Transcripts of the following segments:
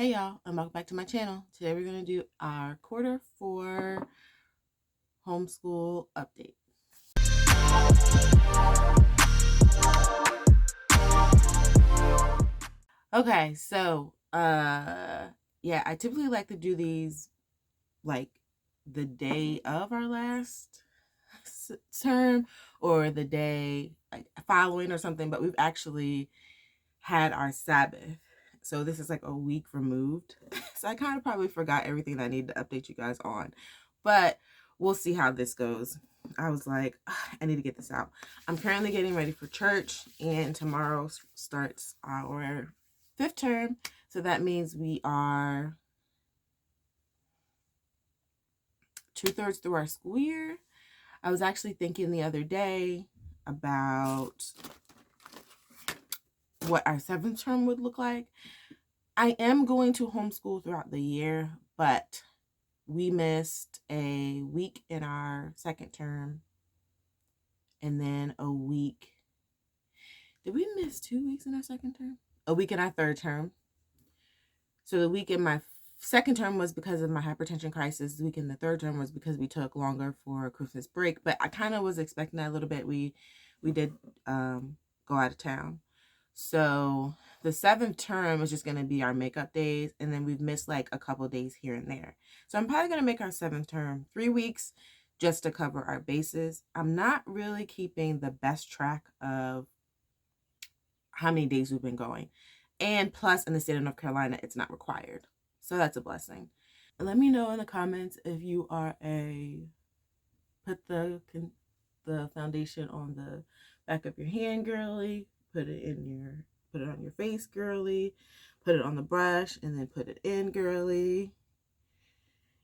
Hey y'all, and welcome back to my channel. Today we're going to do our quarter 4 homeschool update. Okay, so yeah, I typically like to do these like the day of our last term or the day like following or something, but we've actually had our Sabbath. So this is like a week removed. So I kind of probably forgot everything that I need to update you guys on. But we'll see how this goes. I was like, I need to get this out. I'm currently getting ready for church, and tomorrow starts our 5th term. So that means we are 2/3 through our school year. I was actually thinking the other day about what our 7th term would look like. I am going to homeschool throughout the year, but we missed a week in our 2nd term and then a week. Did we miss 2 weeks in our 2nd term? A week in our 3rd term. So the week in my 2nd term was because of my hypertension crisis. The week in the 3rd term was because we took longer for Christmas break, but I kind of was expecting that a little bit. We did go out of town. So the 7th term is just going to be our makeup days, and then we've missed like a couple days here and there. So I'm probably going to make our 7th term 3 weeks just to cover our bases. I'm not really keeping the best track of how many days we've been going. And plus, in the state of North Carolina, it's not required. So that's a blessing. Let me know in the comments if you are a put the foundation on the back of your hand girly, put it on your face girly, put it on the brush, and then put it in girly.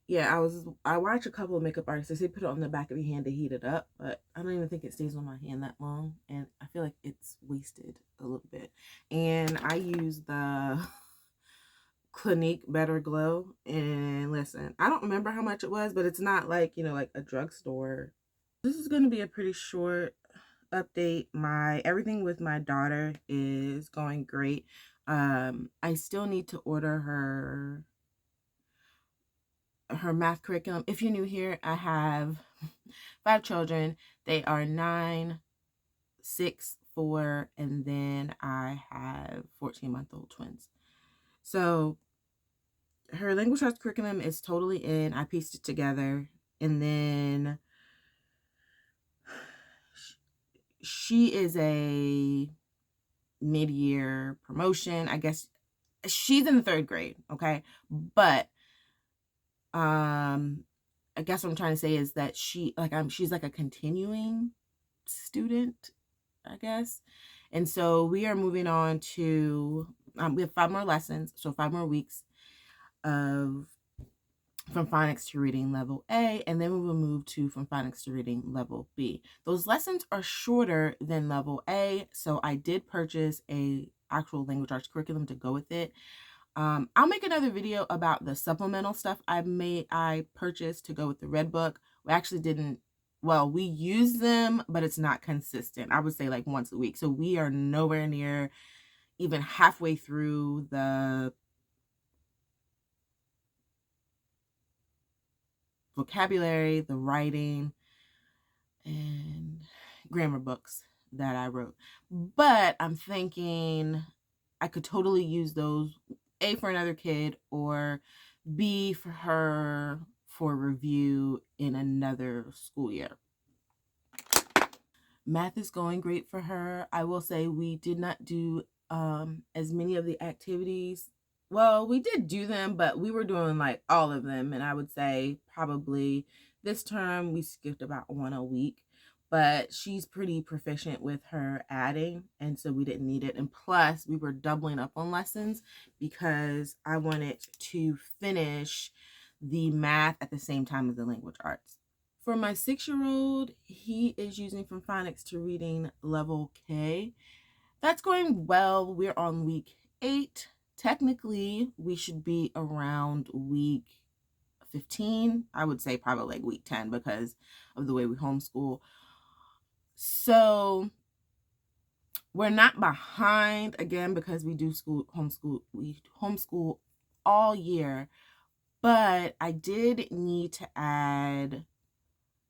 Yeah, I watch a couple of makeup artists. They put it on the back of your hand to heat it up, but I don't even think it stays on my hand that long, and I feel like it's wasted a little bit. And I use the Clinique Better Glow, and listen, I don't remember how much it was, but it's not like, like a drugstore. This is going to be a pretty short update. Everything with my daughter is going great. I still need to order her math curriculum. If you're new here, I have 5 children. They are 9, 6, 4, and then I have 14-month-old twins. So her language arts curriculum is totally in. I pieced it together, and then she is a mid-year promotion. I guess she's in the 3rd grade, okay? But I guess what I'm trying to say is that she's like a continuing student, I guess. And so we are moving on to we have 5 more lessons, so 5 more weeks of from phonics to reading level A, and then we will move to from phonics to reading level B. Those lessons are shorter than level A, so I did purchase a actual language arts curriculum to go with it. I'll make another video about the supplemental stuff I purchased to go with the red book. We actually didn't, well, we use them, but it's not consistent. I would say like once a week. So we are nowhere near even halfway through the vocabulary, the writing, and grammar books that I wrote. But I'm thinking I could totally use those, A, for another kid, or B, for her for review in another school year. Math is going great for her. I will say we did not do as many of the activities. Well, we did do them, but we were doing like all of them. And I would say probably this term we skipped about 1 a week. But she's pretty proficient with her adding, and so we didn't need it. And plus, we were doubling up on lessons because I wanted to finish the math at the same time as the language arts. For my 6-year-old, he is using from phonics to reading level K. That's going well. We're on week 8. Technically, we should be around week 15. I would say probably like week 10 because of the way we homeschool. So we're not behind, again, because we do homeschool all year. But I did need to add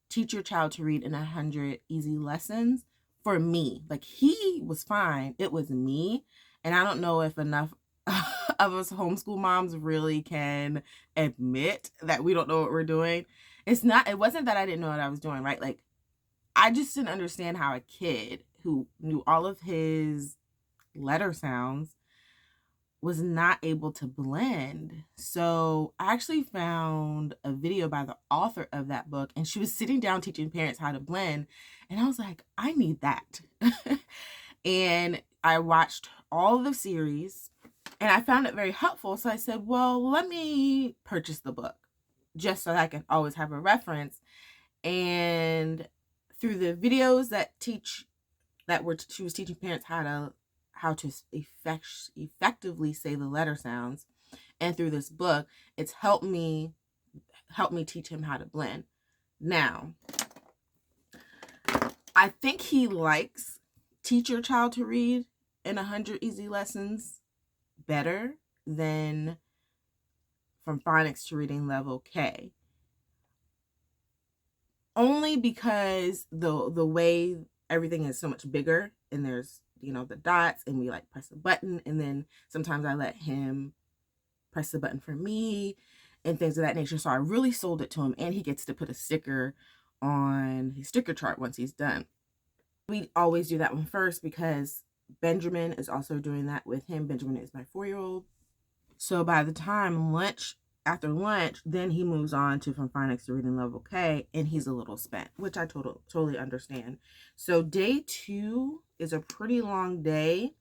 teach your child to read in 100 easy lessons for me. Like, he was fine. It was me. And I don't know if enough of us homeschool moms really can admit that we don't know what we're doing. It wasn't that I didn't know what I was doing, right? Like, I just didn't understand how a kid who knew all of his letter sounds was not able to blend. So I actually found a video by the author of that book, and she was sitting down teaching parents how to blend. And I was like, I need that. And I watched all the series and I found it very helpful. So I said, well, let me purchase the book just so that I can always have a reference. And through the videos she was teaching parents how to effectively say the letter sounds, and through this book, it's helped me teach him how to blend. Now, I think he likes teach your child to read in 100 easy lessons better than from phonics to reading level K. Only because the way everything is so much bigger, and there's, the dots, and we like press a button, and then sometimes I let him press the button for me and things of that nature. So I really sold it to him, and he gets to put a sticker on his sticker chart once he's done. We always do that one first because Benjamin is also doing that with him. Benjamin is my 4-year-old. So by the time after lunch, then he moves on to from phonics to reading level K, and he's a little spent, which I totally understand. So day 2 is a pretty long day.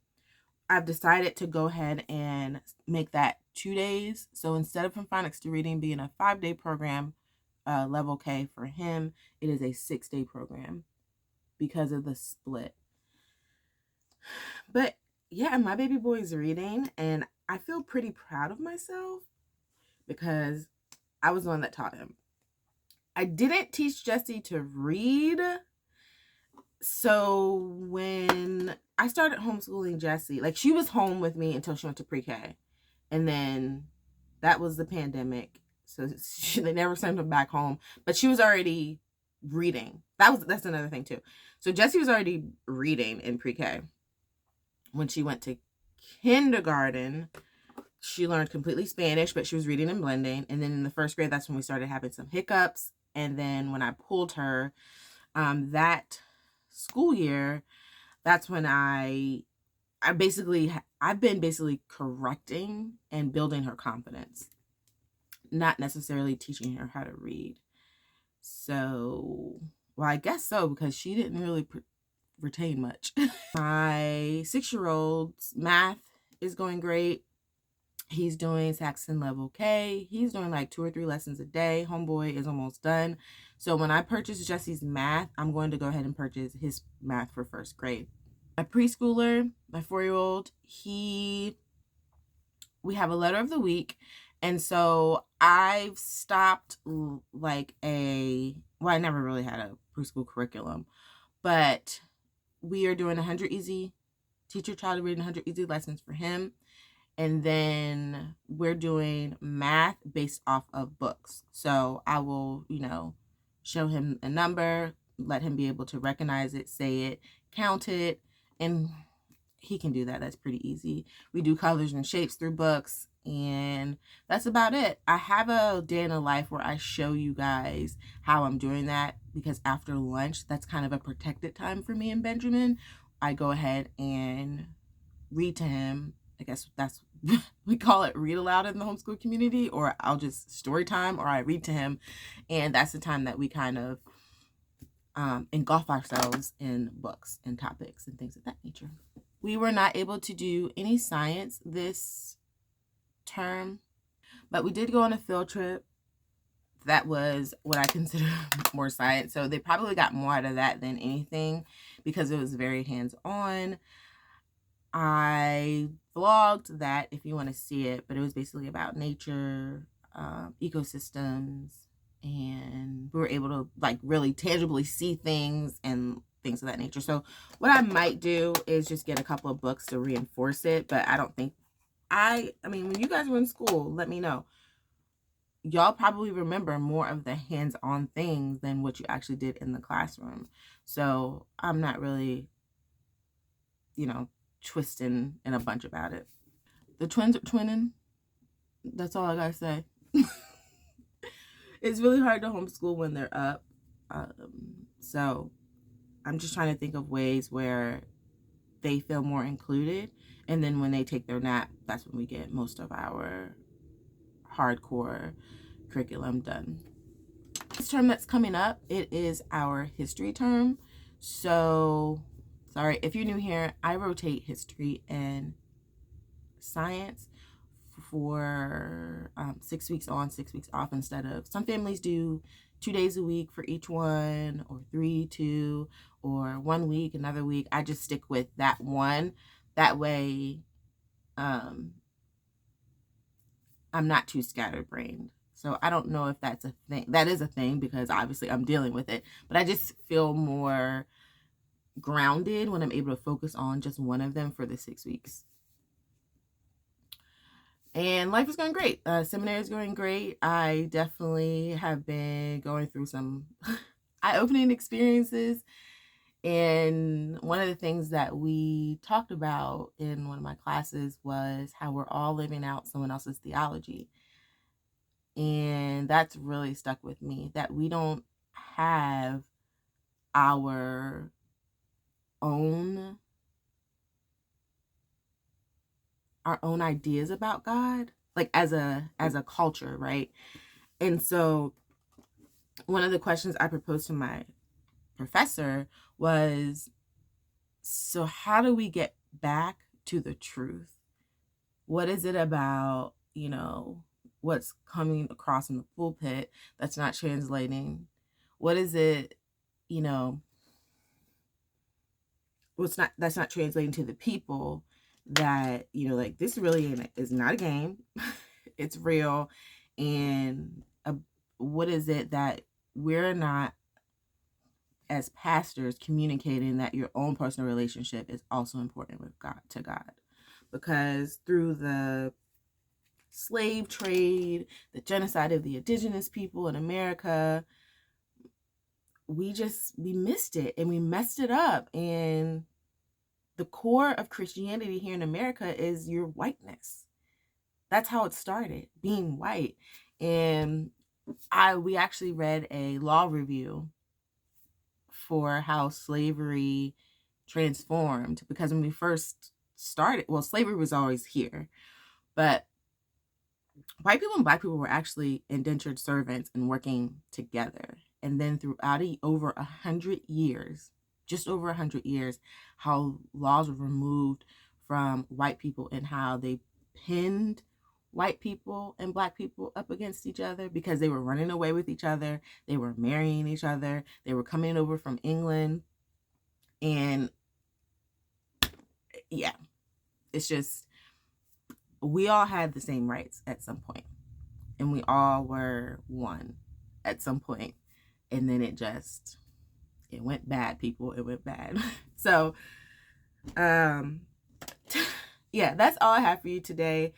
I've decided to go ahead and make that 2 days. So instead of from phonics to reading being a 5-day program, level K for him, it is a 6-day program because of the split. But yeah, my baby boy is reading, and I feel pretty proud of myself because I was the one that taught him. I didn't teach Jessie to read. So when I started homeschooling Jessie, like, she was home with me until she went to pre-K. And then that was the pandemic. So they never sent her back home, but she was already reading. That's another thing too. So Jessie was already reading in pre-K. When she went to kindergarten, she learned completely Spanish, but she was reading and blending. And then in the 1st grade, that's when we started having some hiccups. And then when I pulled her, that school year, that's when I've been basically correcting and building her confidence, not necessarily teaching her how to read. So, well, I guess so, because she didn't really retain much. My 6-year-old's math is going great. He's doing Saxon level K. He's doing like 2 or 3 lessons a day. Homeboy is almost done. So when I purchase Jessie's math, I'm going to go ahead and purchase his math for 1st grade. My preschooler, my 4-year-old, we have a letter of the week. And so I've stopped I never really had a preschool curriculum, but we are doing 100 easy, teach your child to read 100 easy lessons for him. And then we're doing math based off of books. So I will, show him a number, let him be able to recognize it, say it, count it, and he can do that. That's pretty easy. We do colors and shapes through books, and that's about it. I have a day in a life where I show you guys how I'm doing that, because after lunch, that's kind of a protected time for me and Benjamin. I go ahead and read to him. I guess that's, we call it read aloud in the homeschool community, or I'll just story time, or I read to him. And that's the time that we kind of engulf ourselves in books and topics and things of that nature. We were not able to do any science this term, but we did go on a field trip. That was what I consider more science. So they probably got more out of that than anything, because it was very hands-on. I vlogged that if you want to see it, but it was basically about nature, ecosystems, and we were able to really tangibly see things and things of that nature. So what I might do is just get a couple of books to reinforce it, but I I mean, when you guys were in school, let me know. Y'all probably remember more of the hands-on things than what you actually did in the classroom. So I'm not really, twisting in a bunch about it. The twins are twinning. That's all I gotta say. It's really hard to homeschool when they're up. So I'm just trying to think of ways where they feel more included. And then when they take their nap, that's when we get most of our hardcore curriculum done. This term that's coming up, it is our history term. So, sorry, if you're new here, I rotate history and science for 6 weeks on, 6 weeks off, instead of, some families do 2 days a week for each one, or 3, 2, or 1 week, another week. I just stick with that one. That way, I'm not too scatterbrained. So I don't know if that's a thing. That is a thing, because obviously I'm dealing with it. But I just feel more grounded when I'm able to focus on just one of them for the 6 weeks. And life is going great. Seminary is going great. I definitely have been going through some eye-opening experiences. And one of the things that we talked about in one of my classes was how we're all living out someone else's theology. And that's really stuck with me, that we don't have our own ideas about God, like as a culture, right? And so one of the questions I proposed to my professor was, so how do we get back to the truth? What is it about, what's coming across in the pulpit that's not translating? What is it, that's not translating to the people, that, like, this really is not a game. It's real. And what is it that we're not, as pastors, communicating that your own personal relationship is also important with God, to God? Because through the slave trade, the genocide of the indigenous people in America, we missed it, and we messed it up. And the core of Christianity here in America is your whiteness. That's how it started, being white. And we actually read a law review for how slavery transformed, because when we first started, well, slavery was always here, but white people and black people were actually indentured servants and working together. And then throughout over 100 years, just over 100 years, how laws were removed from white people, and how they pinned white people and black people up against each other, because they were running away with each other. They were marrying each other. They were coming over from England. And yeah, it's just, we all had the same rights at some point, and we all were one at some point. And then it went bad, people. It went bad. So, yeah, that's all I have for you today.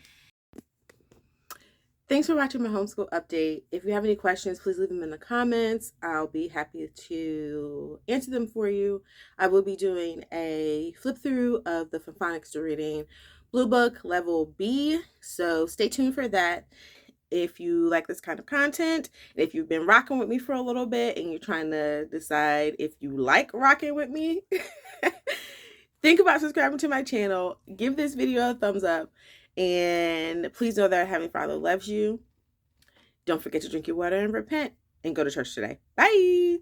Thanks for watching my homeschool update. If you have any questions, please leave them in the comments. I'll be happy to answer them for you. I will be doing a flip through of the Phonics reading Blue Book Level B, so stay tuned for that. If you like this kind of content, and if you've been rocking with me for a little bit and you're trying to decide if you like rocking with me, think about subscribing to my channel. Give this video a thumbs up, and please know that our Heavenly Father loves you. Don't forget to drink your water and repent, and go to church today. Bye!